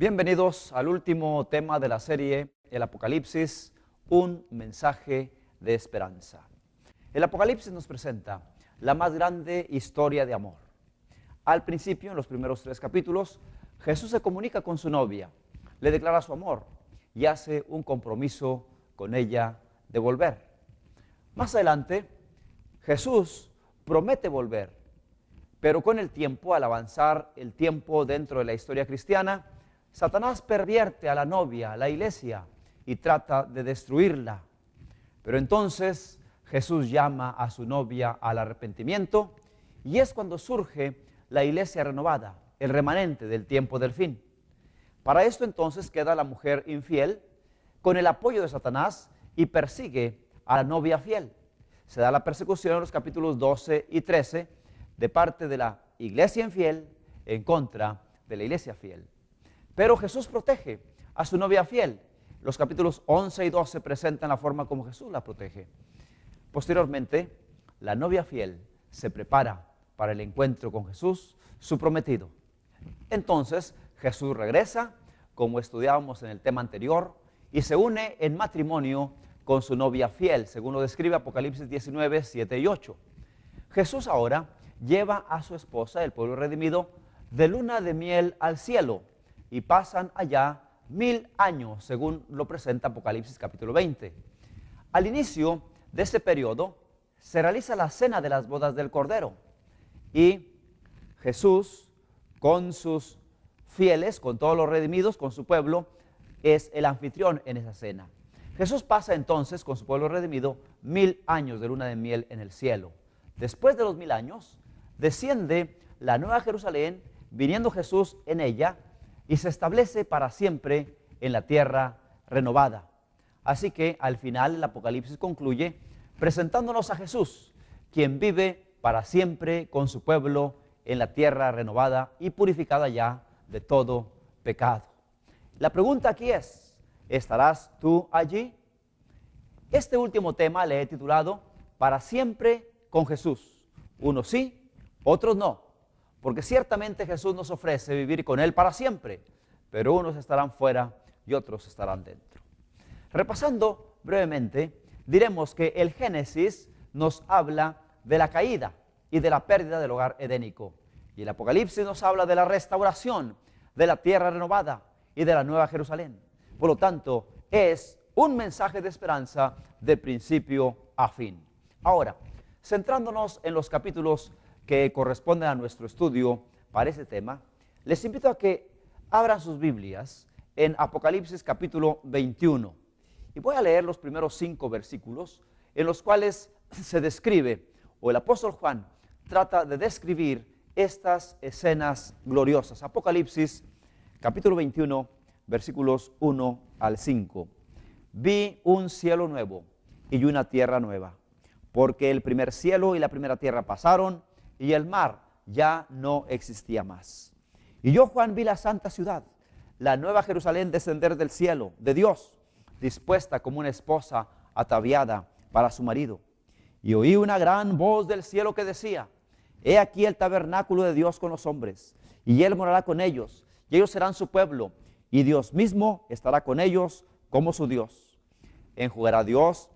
Bienvenidos al último tema de la serie, el Apocalipsis, un mensaje de esperanza. El Apocalipsis nos presenta la más grande historia de amor. Al principio, en los primeros 3 capítulos, Jesús se comunica con su novia, le declara su amor y hace un compromiso con ella de volver. Más adelante, Jesús promete volver, pero con el tiempo, al avanzar el tiempo dentro de la historia cristiana, Satanás pervierte a la novia, a la iglesia, y trata de destruirla. Pero entonces Jesús llama a su novia al arrepentimiento, y es cuando surge la iglesia renovada, el remanente del tiempo del fin. Para esto entonces queda la mujer infiel con el apoyo de Satanás y persigue a la novia fiel. Se da la persecución en los capítulos 12 y 13 de parte de la iglesia infiel en contra de la iglesia fiel. Pero Jesús protege a su novia fiel. Los capítulos 11 y 12 presentan la forma como Jesús la protege. Posteriormente, la novia fiel se prepara para el encuentro con Jesús, su prometido. Entonces, Jesús regresa, como estudiábamos en el tema anterior, y se une en matrimonio con su novia fiel, según lo describe Apocalipsis 19, 7 y 8. Jesús ahora lleva a su esposa, el pueblo redimido, de luna de miel al cielo, y pasan allá 1000 años, según lo presenta Apocalipsis capítulo 20. Al inicio de este periodo se realiza la cena de las bodas del Cordero, y Jesús, con sus fieles, con todos los redimidos, con su pueblo, es el anfitrión en esa cena. Jesús pasa entonces con su pueblo redimido 1000 años de luna de miel en el cielo. Después de los 1000 años, desciende la Nueva Jerusalén, viniendo Jesús en ella, y se establece para siempre en la tierra renovada. Así que al final el Apocalipsis concluye presentándonos a Jesús, quien vive para siempre con su pueblo en la tierra renovada y purificada ya de todo pecado. La pregunta aquí es, ¿estarás tú allí? Este último tema le he titulado Para siempre con Jesús. Unos sí, otros no. Porque ciertamente Jesús nos ofrece vivir con Él para siempre, pero unos estarán fuera y otros estarán dentro. Repasando brevemente, diremos que el Génesis nos habla de la caída y de la pérdida del hogar edénico. Y el Apocalipsis nos habla de la restauración de la tierra renovada y de la Nueva Jerusalén. Por lo tanto, es un mensaje de esperanza de principio a fin. Ahora, centrándonos en los capítulos que corresponden a nuestro estudio para ese tema, les invito a que abran sus Biblias en Apocalipsis capítulo 21. Y voy a leer los primeros 5 versículos en los cuales se describe, o el apóstol Juan trata de describir estas escenas gloriosas. Apocalipsis capítulo 21, versículos 1 al 5. Vi un cielo nuevo y una tierra nueva, porque el primer cielo y la primera tierra pasaron, y el mar ya no existía más. Y yo, Juan, vi la santa ciudad, la nueva Jerusalén, descender del cielo, de Dios, dispuesta como una esposa ataviada para su marido. Y oí una gran voz del cielo que decía: He aquí el tabernáculo de Dios con los hombres, y Él morará con ellos, y ellos serán su pueblo, y Dios mismo estará con ellos como su Dios. Enjugará Dios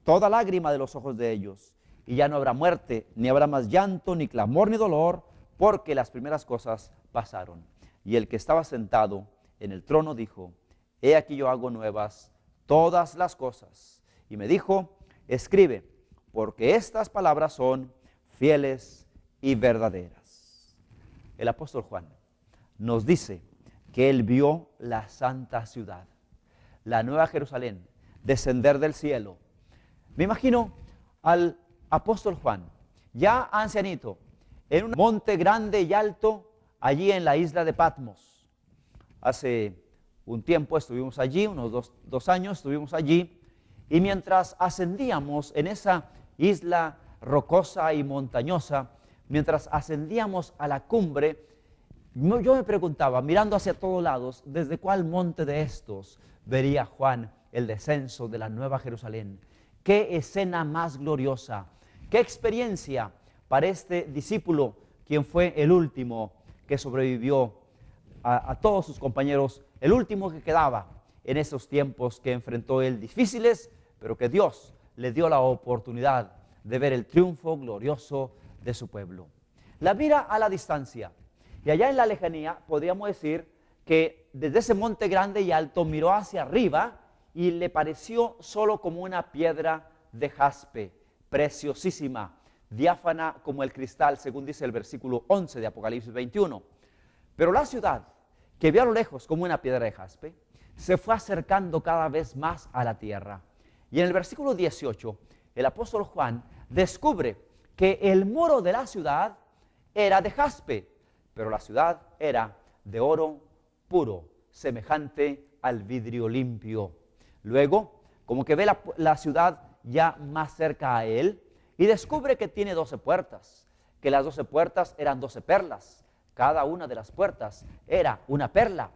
toda lágrima de los ojos de ellos, y ya no habrá muerte, ni habrá más llanto, ni clamor, ni dolor, porque las primeras cosas pasaron. Y el que estaba sentado en el trono dijo: He aquí yo hago nuevas todas las cosas. Y me dijo: Escribe, porque estas palabras son fieles y verdaderas. El apóstol Juan nos dice que él vio la santa ciudad, la nueva Jerusalén, descender del cielo. Me imagino al apóstol Juan, ya ancianito, en un monte grande y alto, allí en la isla de Patmos. Hace un tiempo estuvimos allí, unos dos años estuvimos allí, y mientras ascendíamos en esa isla rocosa y montañosa, mientras ascendíamos a la cumbre, yo me preguntaba, mirando hacia todos lados, ¿desde cuál monte de estos vería Juan el descenso de la Nueva Jerusalén? ¡Qué escena más gloriosa! ¡Qué experiencia para este discípulo, quien fue el último que sobrevivió a todos sus compañeros, el último que quedaba en esos tiempos que enfrentó él difíciles, pero que Dios le dio la oportunidad de ver el triunfo glorioso de su pueblo. La mira a la distancia, y allá en la lejanía podríamos decir que desde ese monte grande y alto miró hacia arriba y le pareció solo como una piedra de jaspe, preciosísima, diáfana como el cristal, según dice el versículo 11 de Apocalipsis 21. Pero la ciudad, que vio a lo lejos como una piedra de jaspe, se fue acercando cada vez más a la tierra. Y en el versículo 18, el apóstol Juan descubre que el muro de la ciudad era de jaspe, pero la ciudad era de oro puro, semejante al vidrio limpio. Luego, como que ve la ciudad ya más cerca a él, y descubre que tiene 12 puertas, que las 12 puertas eran 12 perlas, cada una de las puertas era una perla,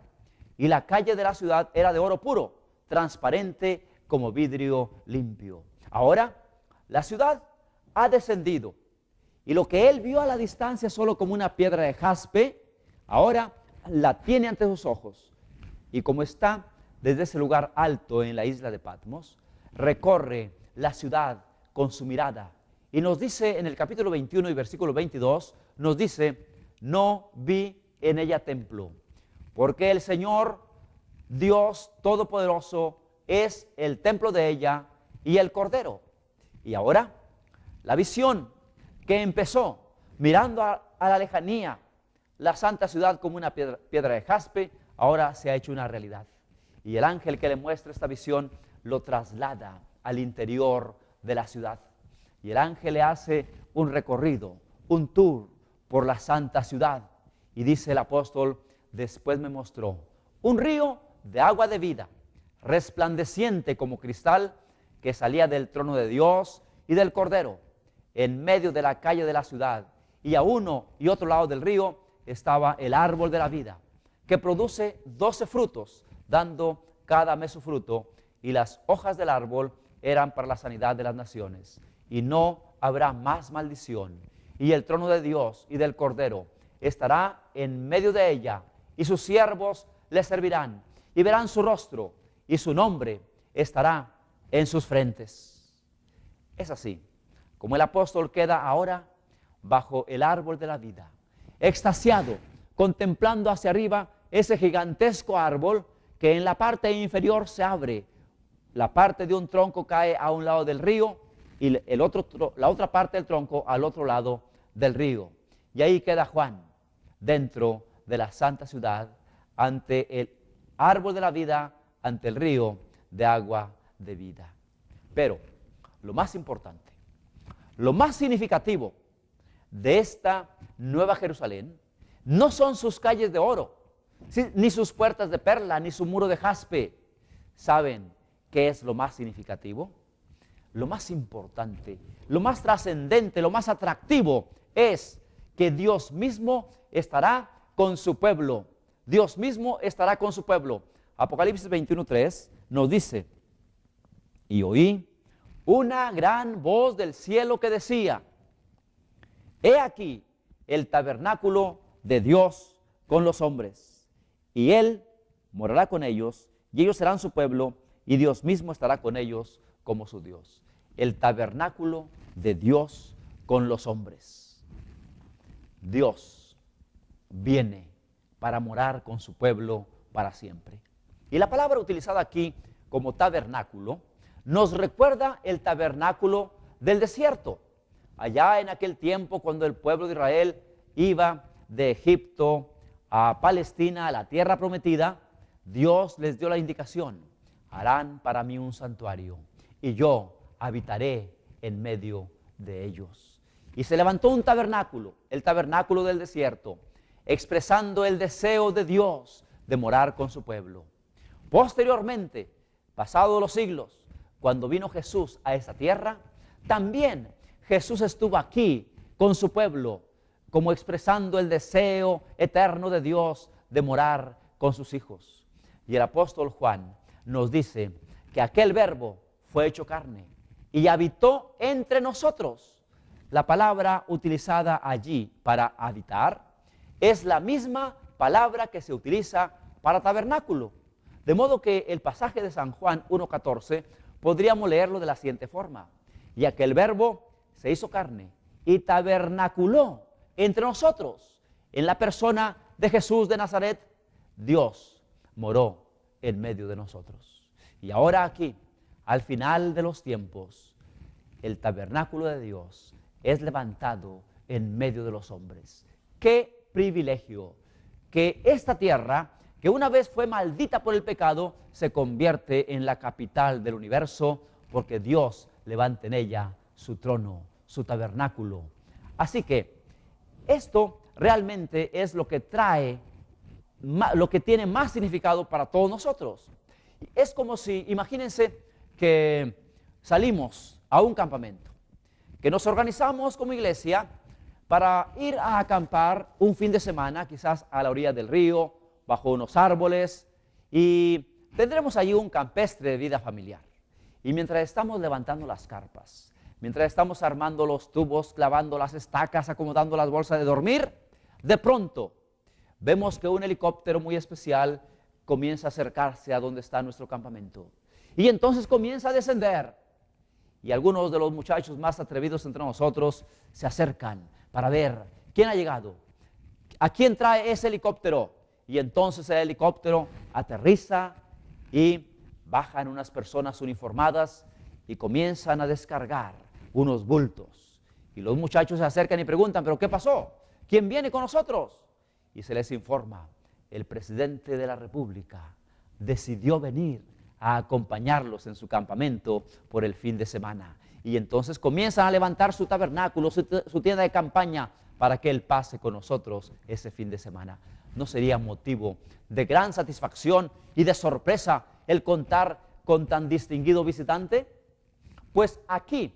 y la calle de la ciudad era de oro puro, transparente como vidrio limpio. Ahora, la ciudad ha descendido, y lo que él vio a la distancia solo como una piedra de jaspe, ahora la tiene ante sus ojos, y como está desde ese lugar alto en la isla de Patmos, recorre la ciudad con su mirada, y nos dice en el capítulo 21 y versículo 22, nos dice: no vi en ella templo, porque el Señor Dios Todopoderoso es el templo de ella y el Cordero. Y ahora, la visión que empezó mirando a la lejanía, la santa ciudad como una piedra de jaspe, ahora se ha hecho una realidad. Y el ángel que le muestra esta visión lo traslada al interior de la ciudad. Y el ángel le hace un recorrido, un tour por la santa ciudad. Y dice el apóstol: después me mostró un río de agua de vida, resplandeciente como cristal, que salía del trono de Dios y del Cordero, en medio de la calle de la ciudad. Y a uno y otro lado del río estaba el árbol de la vida, que produce 12 frutos, dando cada mes su fruto, y las hojas del árbol eran para la sanidad de las naciones. Y no habrá más maldición, y el trono de Dios y del Cordero estará en medio de ella, y sus siervos le servirán, y verán su rostro, y su nombre estará en sus frentes. Es así como el apóstol queda ahora bajo el árbol de la vida, extasiado, contemplando hacia arriba ese gigantesco árbol que en la parte inferior se abre. La parte de un tronco cae a un lado del río y la otra parte del tronco al otro lado del río. Y ahí queda Juan, dentro de la santa ciudad, ante el árbol de la vida, ante el río de agua de vida. Pero lo más importante, lo más significativo de esta Nueva Jerusalén no son sus calles de oro, ni sus puertas de perla, ni su muro de jaspe. ¿Saben qué es lo más significativo? Lo más importante, lo más trascendente, lo más atractivo es que Dios mismo estará con su pueblo. Dios mismo estará con su pueblo. Apocalipsis 21:3 nos dice: y oí una gran voz del cielo que decía: he aquí el tabernáculo de Dios con los hombres, y Él morará con ellos, y ellos serán su pueblo, y Dios mismo estará con ellos como su Dios. El tabernáculo de Dios con los hombres. Dios viene para morar con su pueblo para siempre. Y la palabra utilizada aquí como tabernáculo nos recuerda el tabernáculo del desierto. Allá en aquel tiempo, cuando el pueblo de Israel iba de Egipto a Palestina, a la tierra prometida, Dios les dio la indicación: harán para mí un santuario y yo habitaré en medio de ellos. Y se levantó un tabernáculo, el tabernáculo del desierto, expresando el deseo de Dios de morar con su pueblo. Posteriormente, pasados los siglos, cuando vino Jesús a esa tierra, también Jesús estuvo aquí con su pueblo, como expresando el deseo eterno de Dios de morar con sus hijos. Y el apóstol Juan nos dice que aquel verbo fue hecho carne y habitó entre nosotros. La palabra utilizada allí para habitar es la misma palabra que se utiliza para tabernáculo. De modo que el pasaje de San Juan 1:14 podríamos leerlo de la siguiente forma: y aquel verbo se hizo carne y tabernaculó entre nosotros. En la persona de Jesús de Nazaret, Dios moró en medio de nosotros. Y ahora aquí, al final de los tiempos, el tabernáculo de Dios es levantado en medio de los hombres. ¡Qué privilegio! Que esta tierra, que una vez fue maldita por el pecado, se convierte en la capital del universo, porque Dios levanta en ella su trono, su tabernáculo. Así que esto realmente es lo que trae, lo que tiene más significado para todos nosotros. Es como si, imagínense que salimos a un campamento, que nos organizamos como iglesia para ir a acampar un fin de semana, quizás a la orilla del río, bajo unos árboles, y tendremos allí un campestre de vida familiar. Y mientras estamos levantando las carpas, mientras estamos armando los tubos, clavando las estacas, acomodando las bolsas de dormir, de pronto vemos que un helicóptero muy especial comienza a acercarse a donde está nuestro campamento. Y entonces comienza a descender. Y algunos de los muchachos más atrevidos entre nosotros se acercan para ver quién ha llegado, a quién trae ese helicóptero. Y entonces el helicóptero aterriza y bajan unas personas uniformadas y comienzan a descargar unos bultos. Y los muchachos se acercan y preguntan: ¿pero qué pasó? ¿Quién viene con nosotros? Y se les informa: el presidente de la República decidió venir a acompañarlos en su campamento por el fin de semana. Y entonces comienzan a levantar su tabernáculo, su tienda de campaña, para que Él pase con nosotros ese fin de semana. ¿No sería motivo de gran satisfacción y de sorpresa el contar con tan distinguido visitante? Pues aquí,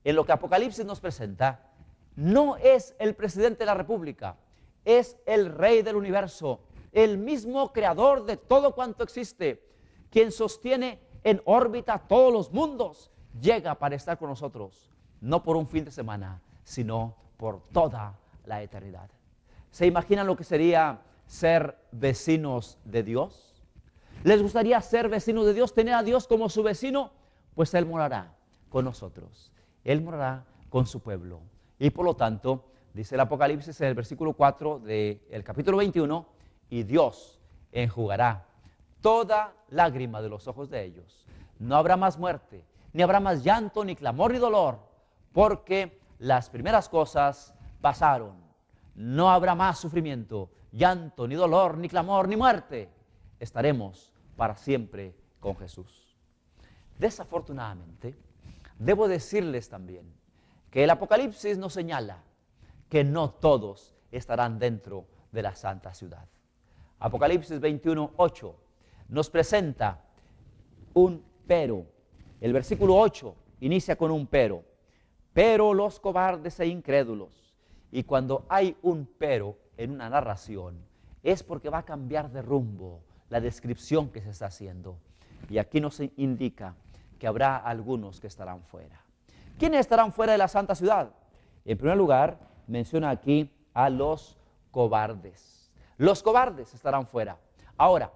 en lo que Apocalipsis nos presenta, no es el presidente de la República, es el Rey del universo, el mismo creador de todo cuanto existe, quien sostiene en órbita todos los mundos, llega para estar con nosotros, no por un fin de semana, sino por toda la eternidad. ¿Se imaginan lo que sería ser vecinos de Dios? ¿Les gustaría ser vecinos de Dios, tener a Dios como su vecino? Pues Él morará con nosotros, Él morará con su pueblo. Y por lo tanto, dice el Apocalipsis en el versículo 4 del capítulo 21, y Dios enjugará toda lágrima de los ojos de ellos. No habrá más muerte, ni habrá más llanto, ni clamor, ni dolor, porque las primeras cosas pasaron. No habrá más sufrimiento, llanto, ni dolor, ni clamor, ni muerte. Estaremos para siempre con Jesús. Desafortunadamente, debo decirles también que el Apocalipsis nos señala que no todos estarán dentro de la santa ciudad. Apocalipsis 21:8 nos presenta un pero. El versículo 8 inicia con un pero. Pero los cobardes e incrédulos. Y cuando hay un pero en una narración, es porque va a cambiar de rumbo la descripción que se está haciendo. Y aquí nos indica que habrá algunos que estarán fuera. ¿Quiénes estarán fuera de la santa ciudad? En primer lugar, menciona aquí a los cobardes. Los cobardes estarán fuera. Ahora,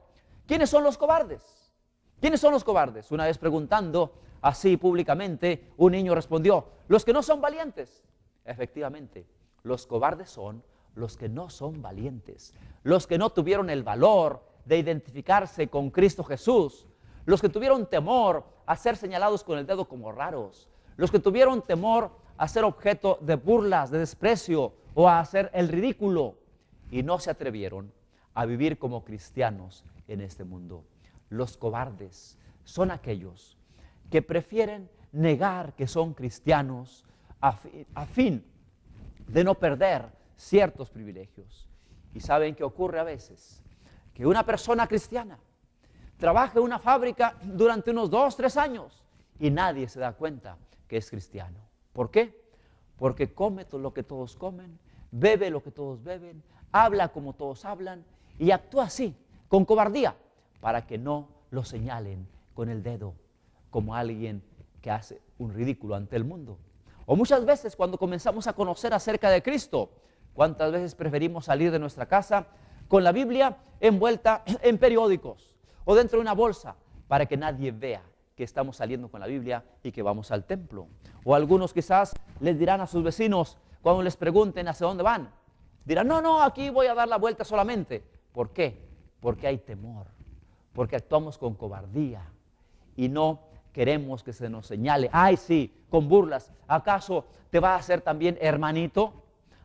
¿quiénes son los cobardes? ¿Quiénes son los cobardes? Una vez preguntando así públicamente, un niño respondió: los que no son valientes. Efectivamente, los cobardes son los que no son valientes, los que no tuvieron el valor de identificarse con Cristo Jesús, los que tuvieron temor a ser señalados con el dedo como raros, los que tuvieron temor a ser objeto de burlas, de desprecio o a hacer el ridículo y no se atrevieron a vivir como cristianos en este mundo. Los cobardes son aquellos que prefieren negar que son cristianos a fin de no perder ciertos privilegios. ¿Y saben qué ocurre a veces? Que una persona cristiana trabaja en una fábrica durante unos 2-3 años y nadie se da cuenta que es cristiano. ¿Por qué? Porque come lo que todos comen, bebe lo que todos beben, habla como todos hablan y actúa así, con cobardía, para que no lo señalen con el dedo como alguien que hace un ridículo ante el mundo. O muchas veces cuando comenzamos a conocer acerca de Cristo, ¿cuántas veces preferimos salir de nuestra casa con la Biblia envuelta en periódicos o dentro de una bolsa para que nadie vea que estamos saliendo con la Biblia y que vamos al templo. O algunos quizás les dirán a sus vecinos cuando les pregunten hacia dónde van, dirán, no, aquí voy a dar la vuelta solamente. ¿Por qué? Porque hay temor, porque actuamos con cobardía y no queremos que se nos señale. Ay, sí, con burlas. ¿Acaso te va a hacer también hermanito?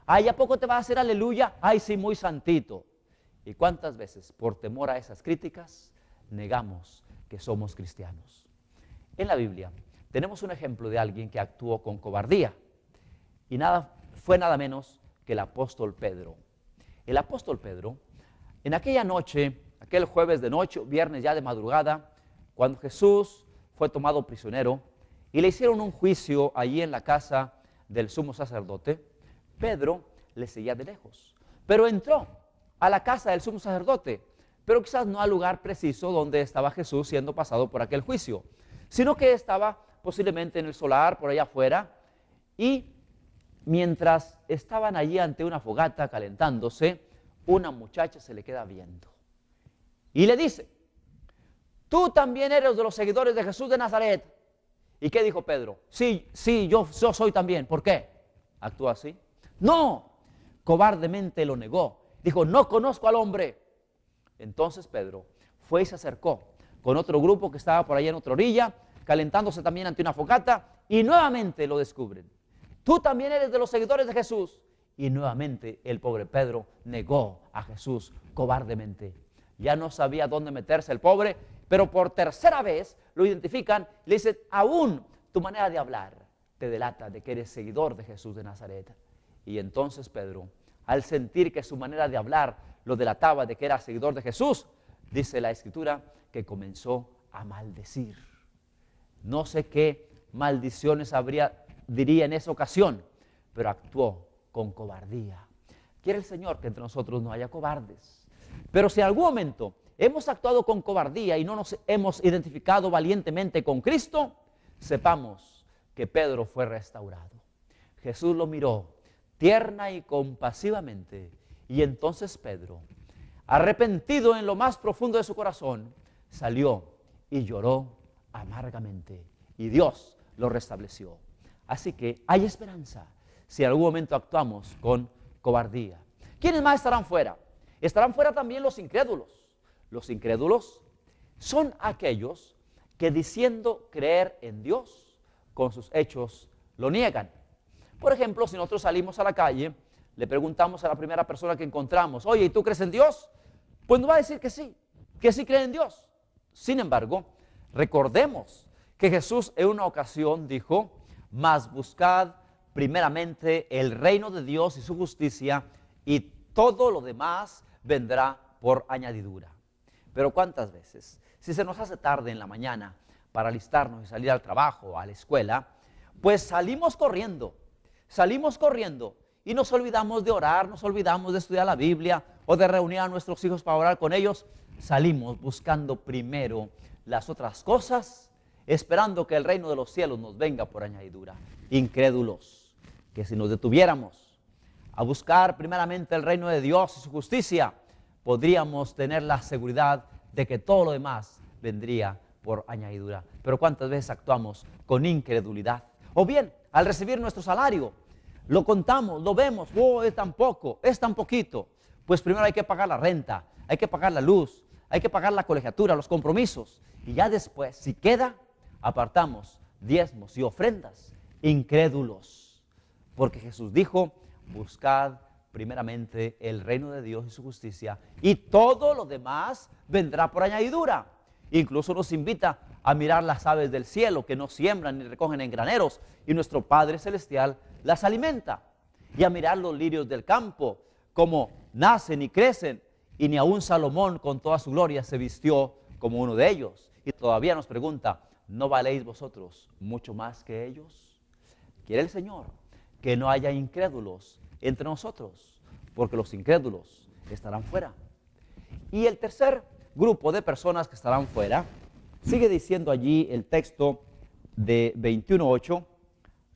Ay, ¿a poco te va a hacer aleluya? Ay, sí, muy santito. ¿Y cuántas veces, por temor a esas críticas, negamos que somos cristianos? En la Biblia tenemos un ejemplo de alguien que actuó con cobardía y fue nada menos que el apóstol Pedro. El apóstol Pedro, en aquella noche, aquel jueves de noche, viernes ya de madrugada, cuando Jesús fue tomado prisionero y le hicieron un juicio allí en la casa del sumo sacerdote, Pedro le seguía de lejos, pero entró a la casa del sumo sacerdote, pero quizás no al lugar preciso donde estaba Jesús siendo pasado por aquel juicio, sino que estaba posiblemente en el solar, por allá afuera, y mientras estaban allí ante una fogata calentándose, una muchacha se le queda viendo y le dice, tú también eres de los seguidores de Jesús de Nazaret. ¿Y qué dijo Pedro? Sí, yo soy también. ¿Por qué? ¿Actuó así? No, cobardemente lo negó. Dijo, no conozco al hombre. Entonces Pedro fue y se acercó con otro grupo que estaba por allá en otra orilla, calentándose también ante una fogata, y nuevamente lo descubren. Tú también eres de los seguidores de Jesús. Y nuevamente el pobre Pedro negó a Jesús cobardemente. Ya no sabía dónde meterse el pobre, pero por tercera vez lo identifican, le dicen, aún tu manera de hablar te delata de que eres seguidor de Jesús de Nazaret. Y entonces Pedro, al sentir que su manera de hablar lo delataba de que era seguidor de Jesús, dice la Escritura que comenzó a maldecir. No sé qué maldiciones diría en esa ocasión, pero actuó con cobardía. Quiere el Señor que entre nosotros no haya cobardes. Pero si en algún momento hemos actuado con cobardía y no nos hemos identificado valientemente con Cristo, sepamos que Pedro fue restaurado. Jesús lo miró tierna y compasivamente, y entonces Pedro, arrepentido en lo más profundo de su corazón, salió y lloró amargamente, y Dios lo restableció. Así que hay esperanza si en algún momento actuamos con cobardía. ¿Quiénes más estarán fuera? Estarán fuera también los incrédulos. Los incrédulos son aquellos que diciendo creer en Dios, con sus hechos lo niegan. Por ejemplo, si nosotros salimos a la calle, le preguntamos a la primera persona que encontramos, oye, ¿y tú crees en Dios? Pues nos va a decir que sí cree en Dios. Sin embargo, recordemos que Jesús en una ocasión dijo, mas buscad primeramente el reino de Dios y su justicia, y todo lo demás vendrá por añadidura. Pero ¿cuántas veces, si se nos hace tarde en la mañana para alistarnos y salir al trabajo o a la escuela, pues salimos corriendo y nos olvidamos de orar, nos olvidamos de estudiar la Biblia o de reunir a nuestros hijos para orar con ellos? Salimos buscando primero las otras cosas, esperando que el reino de los cielos nos venga por añadidura. Incrédulos, que si nos detuviéramos a buscar primeramente el reino de Dios y su justicia, podríamos tener la seguridad de que todo lo demás vendría por añadidura. Pero ¿cuántas veces actuamos con incredulidad? O bien, al recibir nuestro salario, lo contamos, lo vemos, es tan poco, es tan poquito. Pues primero hay que pagar la renta, hay que pagar la luz, hay que pagar la colegiatura, los compromisos. Y ya después, si queda, apartamos diezmos y ofrendas. Incrédulos. Porque Jesús dijo, buscad primeramente el reino de Dios y su justicia, y todo lo demás vendrá por añadidura. Incluso nos invita a mirar las aves del cielo, que no siembran ni recogen en graneros, y nuestro Padre Celestial las alimenta. Y a mirar los lirios del campo, como nacen y crecen, y ni aun Salomón con toda su gloria se vistió como uno de ellos. Y todavía nos pregunta, ¿no valéis vosotros mucho más que ellos? Quiere el Señor que no haya incrédulos entre nosotros, porque los incrédulos estarán fuera. Y el tercer grupo de personas que estarán fuera, sigue diciendo allí el texto de 21:8,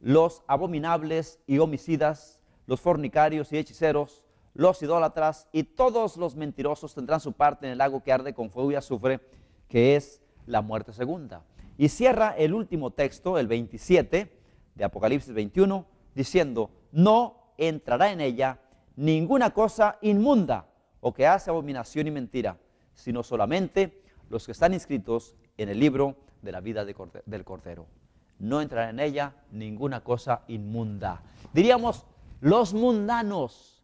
los abominables y homicidas, los fornicarios y hechiceros, los idólatras y todos los mentirosos tendrán su parte en el lago que arde con fuego y azufre, que es la muerte segunda. Y cierra el último texto, el 27 de Apocalipsis 21, diciendo: no entrará en ella ninguna cosa inmunda o que hace abominación y mentira, sino solamente los que están inscritos en el libro de la vida del Cordero. No entrará en ella ninguna cosa inmunda. Diríamos, los mundanos.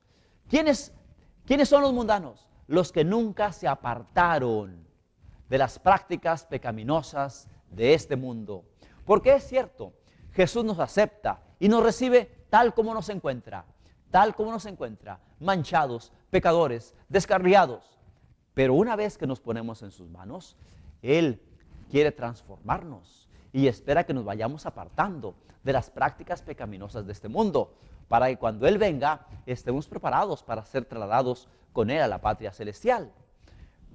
¿Quiénes son los mundanos? Los que nunca se apartaron de las prácticas pecaminosas de este mundo. Porque es cierto, Jesús nos acepta y nos recibe tal como nos encuentra, manchados, pecadores, descarriados. Pero una vez que nos ponemos en sus manos, Él quiere transformarnos y espera que nos vayamos apartando de las prácticas pecaminosas de este mundo, para que cuando Él venga estemos preparados para ser trasladados con Él a la patria celestial.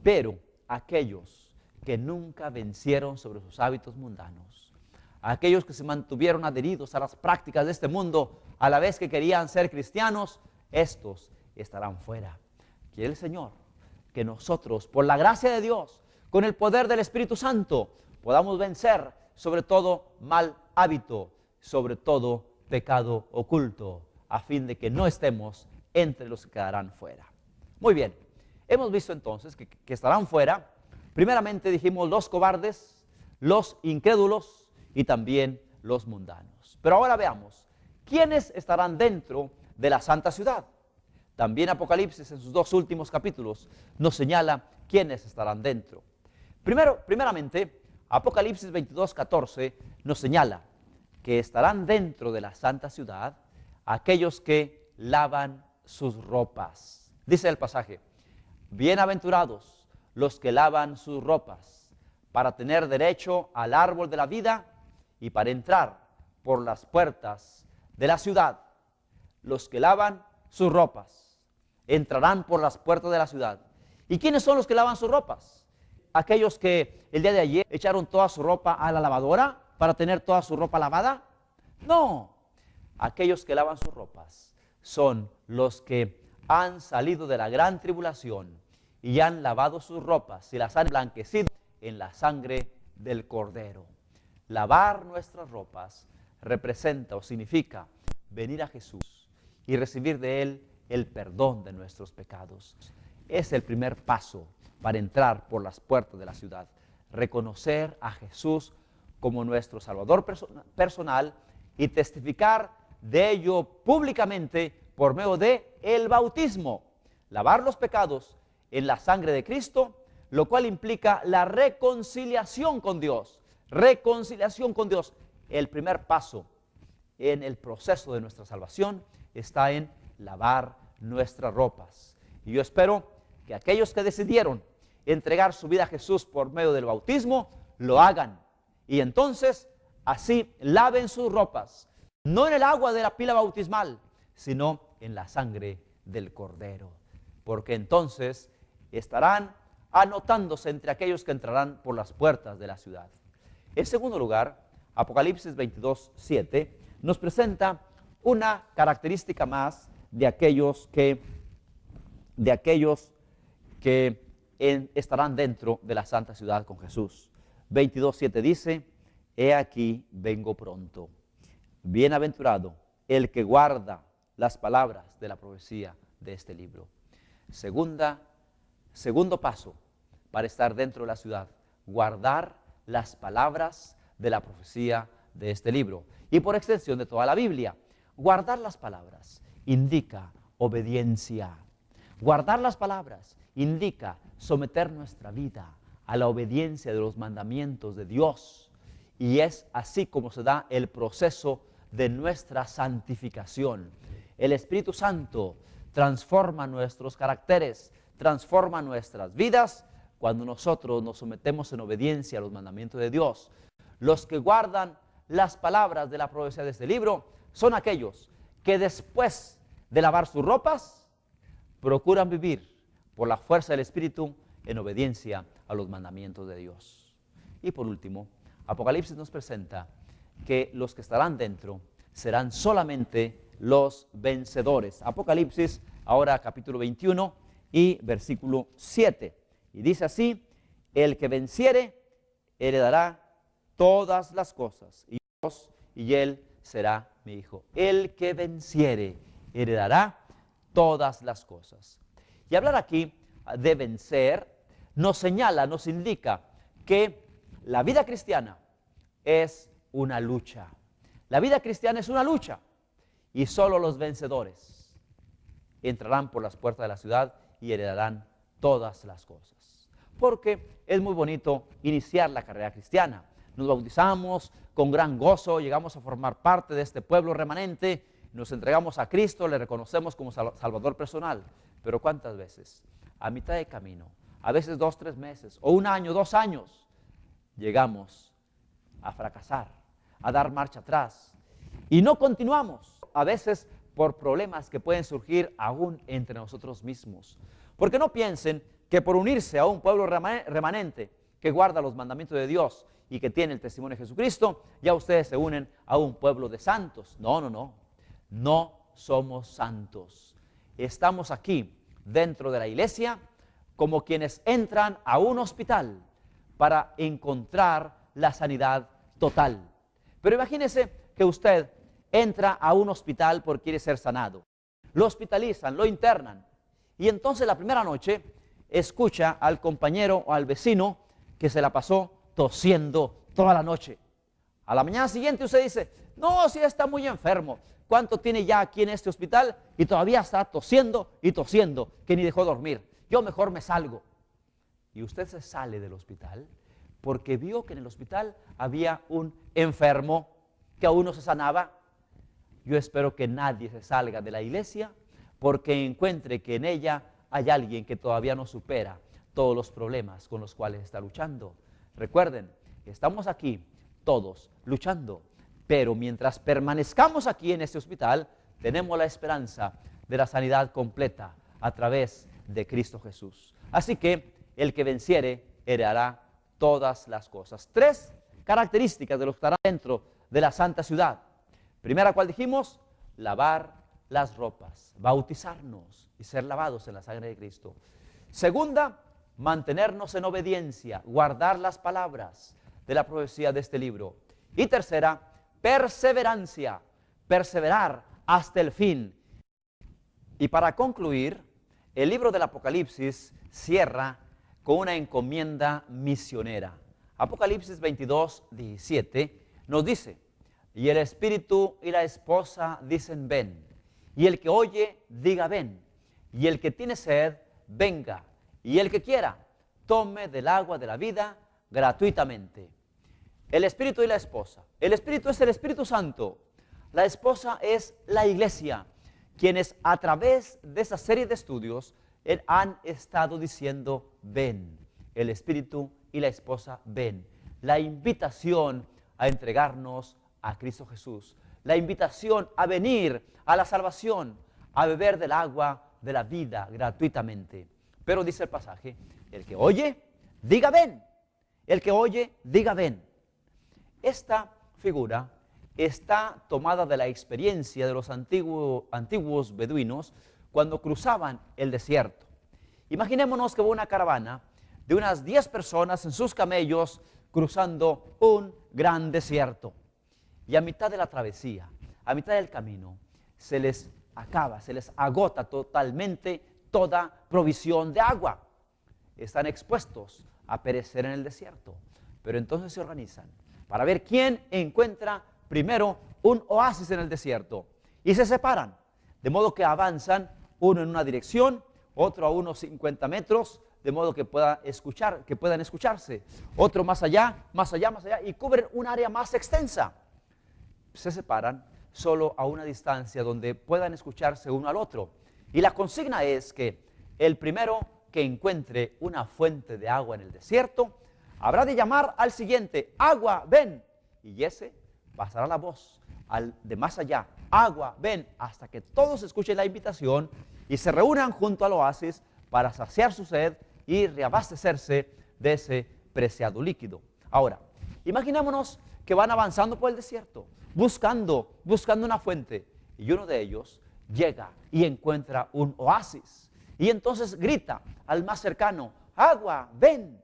Pero aquellos que nunca vencieron sobre sus hábitos mundanos, aquellos que se mantuvieron adheridos a las prácticas de este mundo a la vez que querían ser cristianos, estos estarán fuera. Quiere el Señor que nosotros, por la gracia de Dios, con el poder del Espíritu Santo, podamos vencer sobre todo mal hábito, sobre todo pecado oculto, a fin de que no estemos entre los que quedarán fuera. Muy bien, hemos visto entonces que estarán fuera, primeramente dijimos los cobardes, los incrédulos y también los mundanos. Pero ahora veamos, ¿quiénes estarán dentro de la santa ciudad? También Apocalipsis en sus 2 últimos capítulos nos señala quiénes estarán dentro. Primeramente, Apocalipsis 22:14 nos señala que estarán dentro de la santa ciudad aquellos que lavan sus ropas. Dice el pasaje: bienaventurados los que lavan sus ropas, para tener derecho al árbol de la vida y para entrar por las puertas de la ciudad. Los que lavan sus ropas entrarán por las puertas de la ciudad. ¿Y quiénes son los que lavan sus ropas? ¿Aquellos que el día de ayer echaron toda su ropa a la lavadora para tener toda su ropa lavada? No, aquellos que lavan sus ropas son los que han salido de la gran tribulación y han lavado sus ropas y las han emblanquecido en la sangre del Cordero. Lavar nuestras ropas representa o significa venir a Jesús y recibir de Él el perdón de nuestros pecados. Es el primer paso para entrar por las puertas de la ciudad. Reconocer a Jesús como nuestro Salvador personal y testificar de ello públicamente por medio de el bautismo. Lavar los pecados en la sangre de Cristo, lo cual implica la reconciliación con Dios. Reconciliación con Dios. El primer paso en el proceso de nuestra salvación está en lavar nuestras ropas. Y yo espero que aquellos que decidieron entregar su vida a Jesús por medio del bautismo, lo hagan. Y entonces, así laven sus ropas, no en el agua de la pila bautismal, sino en la sangre del Cordero. Porque entonces estarán anotándose entre aquellos que entrarán por las puertas de la ciudad. En segundo lugar, Apocalipsis 22:7 nos presenta una característica más de aquellos que estarán dentro de la santa ciudad con Jesús. 22:7 dice: he aquí vengo pronto. Bienaventurado el que guarda las palabras de la profecía de este libro. Segundo paso para estar dentro de la ciudad: guardar las palabras de la profecía de este libro. Y por extensión de toda la Biblia. Guardar las palabras indica obediencia. Guardar las palabras indica someter nuestra vida a la obediencia de los mandamientos de Dios. Y es así como se da el proceso de nuestra santificación. El Espíritu Santo transforma nuestros caracteres, transforma nuestras vidas cuando nosotros nos sometemos en obediencia a los mandamientos de Dios. Los que guardan las palabras de la profecía de este libro son aquellos que después de lavar sus ropas procuran vivir por la fuerza del Espíritu en obediencia a los mandamientos de Dios. Y por último, Apocalipsis nos presenta que los que estarán dentro serán solamente los vencedores. Apocalipsis ahora capítulo 21 y versículo 7. Y dice así: el que venciere heredará todas las cosas, y Dios, y él será mi hijo. El que venciere heredará todas las cosas. Y hablar aquí de vencer nos señala, nos indica que la vida cristiana es una lucha. La vida cristiana es una lucha, y solo los vencedores entrarán por las puertas de la ciudad y heredarán todas las cosas. Porque es muy bonito iniciar la carrera cristiana. Nos bautizamos con gran gozo, llegamos a formar parte de este pueblo remanente, nos entregamos a Cristo, le reconocemos como Salvador personal. Pero ¿cuántas veces? A mitad de camino, a veces 2, 3 meses, o 1 año, 2 años, llegamos a fracasar, a dar marcha atrás, y no continuamos, a veces por problemas que pueden surgir aún entre nosotros mismos. Porque no piensen que por unirse a un pueblo remanente que guarda los mandamientos de Dios y que tiene el testimonio de Jesucristo, ya ustedes se unen a un pueblo de santos. No, no, no. No somos santos. Estamos aquí dentro de la iglesia como quienes entran a un hospital para encontrar la sanidad total. Pero imagínese que usted entra a un hospital porque quiere ser sanado. Lo hospitalizan, lo internan, y entonces la primera noche escucha al compañero o al vecino que se la pasó tosiendo toda la noche. A la mañana siguiente usted dice: no, si está muy enfermo. ¿Cuánto tiene ya aquí en este hospital? Y todavía está tosiendo y tosiendo, que ni dejó dormir. Yo mejor me salgo. Y usted se sale del hospital porque vio que en el hospital había un enfermo que aún no se sanaba. Yo espero que nadie se salga de la iglesia porque encuentre que en ella hay alguien que todavía no supera todos los problemas con los cuales está luchando. Recuerden, estamos aquí todos luchando, pero mientras permanezcamos aquí en este hospital, tenemos la esperanza de la sanidad completa a través de Cristo Jesús. Así que el que venciere heredará todas las cosas. 3 características de los que estarán dentro de la santa ciudad. Primera, ¿cuál dijimos? Lavar las ropas, bautizarnos y ser lavados en la sangre de Cristo. Segunda, mantenernos en obediencia, guardar las palabras de la profecía de este libro. Y tercera, perseverancia, perseverar hasta el fin. Y para concluir, el libro del Apocalipsis cierra con una encomienda misionera. Apocalipsis 22, 17 nos dice: y el Espíritu y la esposa dicen: ven. Y el que oye, diga: ven. Y el que tiene sed, venga. Y el que quiera, tome del agua de la vida gratuitamente. El Espíritu y la esposa. El Espíritu es el Espíritu Santo. La esposa es la iglesia, quienes a través de esa serie de estudios han estado diciendo: ven. El Espíritu y la esposa, ven. La invitación a entregarnos a Cristo Jesús. La invitación a venir a la salvación, a beber del agua de la vida gratuitamente. Pero dice el pasaje: el que oye, diga ven. El que oye, diga ven. Esta figura está tomada de la experiencia de los antiguos beduinos cuando cruzaban el desierto. Imaginémonos que va una caravana de unas 10 personas en sus camellos cruzando un gran desierto. Y a mitad de la travesía, a mitad del camino, se les acaba, se les agota totalmente toda provisión de agua. Están expuestos a perecer en el desierto. Pero entonces se organizan para ver quién encuentra primero un oasis en el desierto. Y se separan, de modo que avanzan uno en una dirección, otro a unos 50 metros, de modo que puedan escucharse. Otro más allá, y cubren un área más extensa. Se separan solo a una distancia donde puedan escucharse uno al otro. Y la consigna es que el primero que encuentre una fuente de agua en el desierto habrá de llamar al siguiente: agua, ven. Y ese pasará la voz al de más allá: agua, ven, hasta que todos escuchen la invitación y se reúnan junto al oasis para saciar su sed y reabastecerse de ese preciado líquido. Ahora, imaginémonos que van avanzando por el desierto, buscando una fuente, y uno de ellos llega y encuentra un oasis. Y entonces grita al más cercano, agua, ven.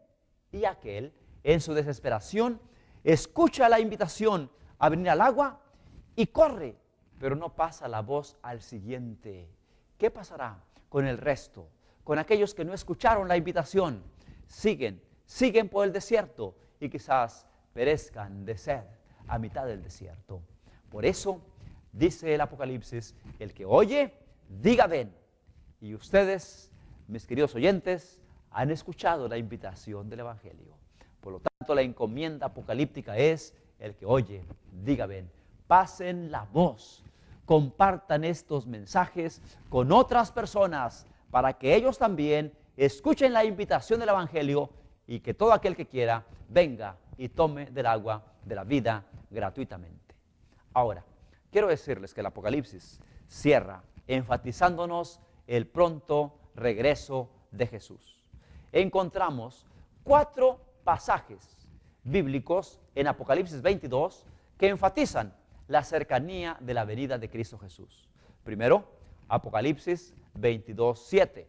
Y aquel, en su desesperación, escucha la invitación a venir al agua y corre, pero no pasa la voz al siguiente. ¿Qué pasará con el resto? Con aquellos que no escucharon la invitación, siguen por el desierto y quizás perezcan de sed a mitad del desierto. Por eso dice el Apocalipsis, el que oye, diga ven. Y ustedes, mis queridos oyentes, han escuchado la invitación del Evangelio. Por lo tanto, la encomienda apocalíptica es, el que oye, diga ven. Pasen la voz, compartan estos mensajes con otras personas para que ellos también escuchen la invitación del Evangelio y que todo aquel que quiera venga y tome del agua de la vida gratuitamente. Ahora, quiero decirles que el Apocalipsis cierra enfatizándonos el pronto regreso de Jesús. Encontramos 4 pasajes bíblicos en Apocalipsis 22 que enfatizan la cercanía de la venida de Cristo Jesús. Primero, Apocalipsis 22:7.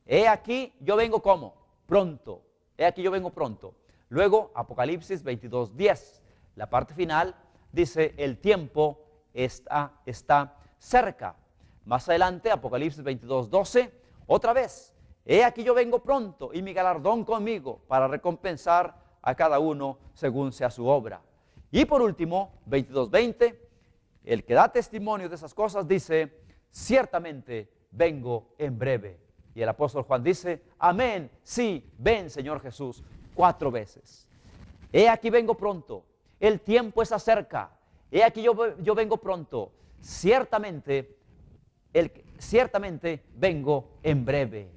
He aquí yo vengo como pronto. He aquí yo vengo pronto. Luego, Apocalipsis 22:10. La parte final dice, el tiempo está cerca. Más adelante, Apocalipsis 22:12, otra vez, he aquí yo vengo pronto y mi galardón conmigo para recompensar a cada uno según sea su obra. Y por último, 22:20, el que da testimonio de esas cosas dice, ciertamente vengo en breve. Y el apóstol Juan dice, amén, sí, ven Señor Jesús, 4 veces. He aquí vengo pronto, el tiempo está cerca, he aquí yo vengo pronto, ciertamente vengo en breve,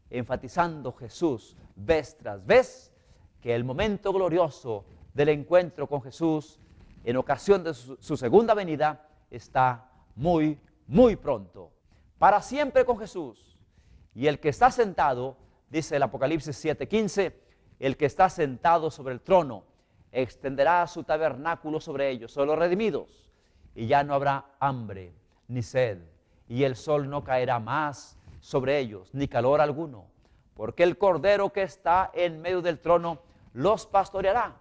enfatizando Jesús vez tras vez que el momento glorioso del encuentro con Jesús en ocasión de su segunda venida está muy, muy pronto, para siempre con Jesús. Y el que está sentado, dice el Apocalipsis 7:15, el que está sentado sobre el trono extenderá su tabernáculo sobre ellos, sobre los redimidos, y ya no habrá hambre ni sed, y el sol no caerá más sobre ellos, ni calor alguno, porque el Cordero que está en medio del trono los pastoreará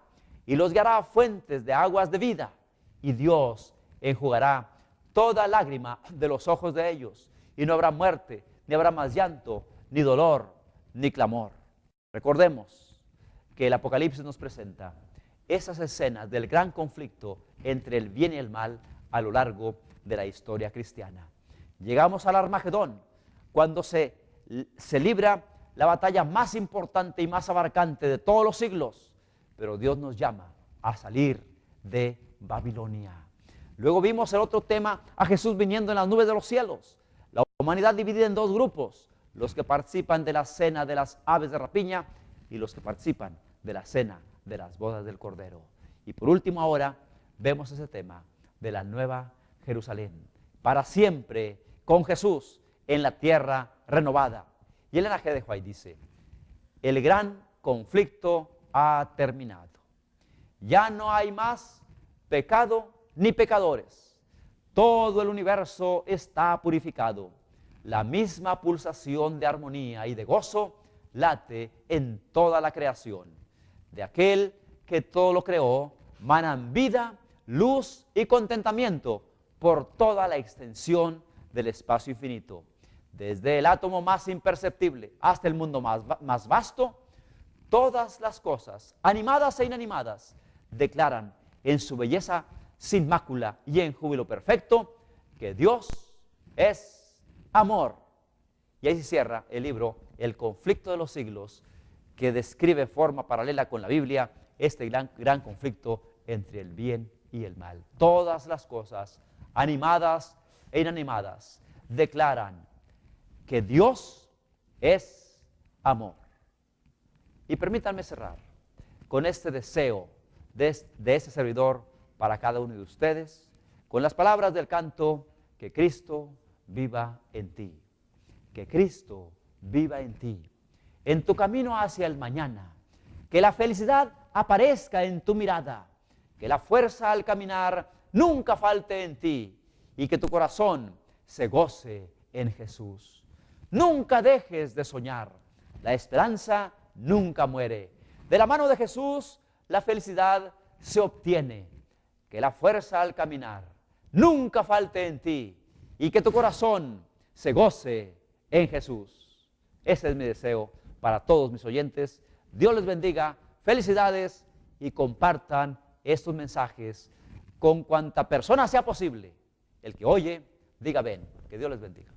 y los guiará a fuentes de aguas de vida, y Dios enjugará toda lágrima de los ojos de ellos, y no habrá muerte, ni habrá más llanto, ni dolor, ni clamor. Recordemos que el Apocalipsis nos presenta esas escenas del gran conflicto entre el bien y el mal a lo largo de la historia cristiana. Llegamos al Armagedón, cuando se libra la batalla más importante y más abarcante de todos los siglos, pero Dios nos llama a salir de Babilonia. Luego vimos el otro tema, a Jesús viniendo en las nubes de los cielos. La humanidad dividida en 2 grupos, los que participan de la cena de las aves de rapiña y los que participan de la cena de las bodas del Cordero. Y por último ahora vemos ese tema de la nueva Jerusalén, para siempre con Jesús en la tierra renovada. Y Ellen G. de White dice, el gran conflicto ha terminado. Ya no hay más pecado ni pecadores. Todo el universo está purificado. La misma pulsación de armonía y de gozo late en toda la creación. De aquel que todo lo creó, manan vida, luz y contentamiento por toda la extensión del espacio infinito. Desde el átomo más imperceptible hasta el mundo más vasto, todas las cosas, animadas e inanimadas, declaran en su belleza sin mácula y en júbilo perfecto que Dios es amor. Y ahí se cierra el libro El conflicto de los siglos, que describe en forma paralela con la Biblia este gran conflicto entre el bien y el mal. Todas las cosas, animadas e inanimadas, declaran que Dios es amor. Y permítanme cerrar con este deseo de este servidor para cada uno de ustedes, con las palabras del canto, que Cristo viva en ti, que Cristo viva en ti, en tu camino hacia el mañana, que la felicidad aparezca en tu mirada, que la fuerza al caminar nunca falte en ti, y que tu corazón se goce en Jesús. Nunca dejes de soñar. La esperanza nunca muere. De la mano de Jesús, la felicidad se obtiene. Que la fuerza al caminar nunca falte en ti y que tu corazón se goce en Jesús. Ese es mi deseo para todos mis oyentes. Dios les bendiga, felicidades y compartan estos mensajes con cuanta persona sea posible. El que oye, diga ven. Que Dios les bendiga.